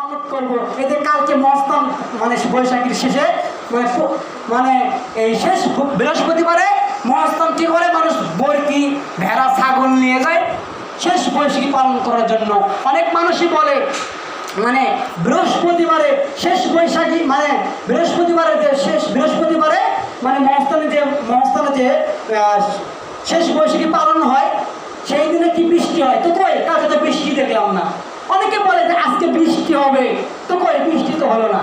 মানত করব এতে কালকে মস্তান মানে বৈশাখীর শেষে মানে এই শেষ বৃহস্পতিবারে মহাস্থান কি করে মানুষ বরকি ভেড়া ছাগল নিয়ে যায় শেষ বৈশাখী পালন করার জন্য। অনেক মানুষই বলে মানে বৃহস্পতিবারে শেষ বৈশাখী মানে বৃহস্পতিবারে যে শেষ বৃহস্পতিবারে মানে মহাস্থানে যে শেষ বৈশাখী পালন হয় সেই দিনে কি বৃষ্টি হয়, তো কই কালকে তো বৃষ্টি দেখলাম না। অনেকে বলে যে আজকে বৃষ্টি হবে, তো কই বৃষ্টি তো হলো না।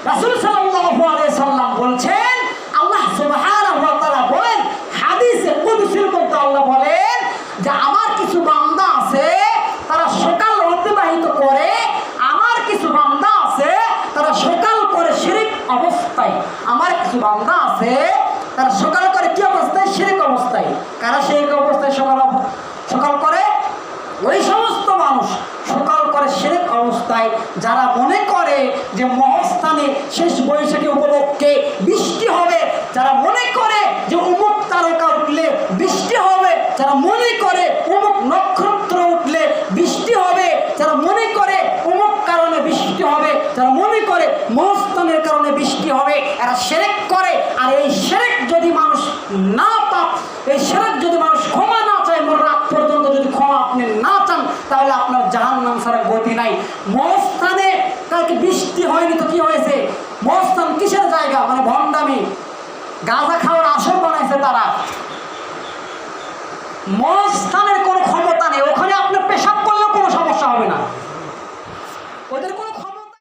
রাসূল সাল্লাল্লাহু আলাইহি সাল্লাম বলছেন, আল্লাহ সুবহানাহু ওয়া তাআলা বলেন হাদিসে কুদসির মধ্যে আল্লাহ বলেন যে আমার কিছু বান্দা আছে তারা সকাল অতিবাহিত করে, আমার কিছু বান্দা আছে তারা সকাল করে শিরক অবস্থায়, আমার কিছু বান্দা আছে তারা সকাল করে কি অবস্থায়, শিরক অবস্থায়। কারা শিরক অবস্থায় সকাল করে? ওই সমস্ত মানুষ সকাল করে শিরক অবস্থায় যারা মনে করে যে মহাস্থানে শেষ বৈশাখী উপলক্ষে বৃষ্টি হবে, যারা মনে করে যে অমুক তারকা উঠলে বৃষ্টি হবে, যারা মনে করে অমুক নক্ষত্র উঠলে বৃষ্টি হবে, যারা মনে করে অমুক কারণে বৃষ্টি হবে, যারা মনে করে মহাস্থানের কারণে বৃষ্টি হবে, এরা শিরক করে। আর এই শিরক যদি মানুষ না এই শিরক যদি মানুষ ক্ষমা না চায়, মোর রাত পর্যন্ত যদি ক্ষমা আপনি না চান, তাহলে আপনার জাহান্নাম ছাড়া গতি নাই। মহাস্থানে কালকে বৃষ্টি হয়নি তো কি হয়েছে? মহাস্থান কিসের জায়গা? মানে ভণ্ডামি, গাঁজা খাওয়ার আসর বানাইছে তারা। মহাস্থানের কোনো ক্ষমতা নেই, ওখানে আপনি পেশাব করলেও কোনো সমস্যা হবে না, ওদের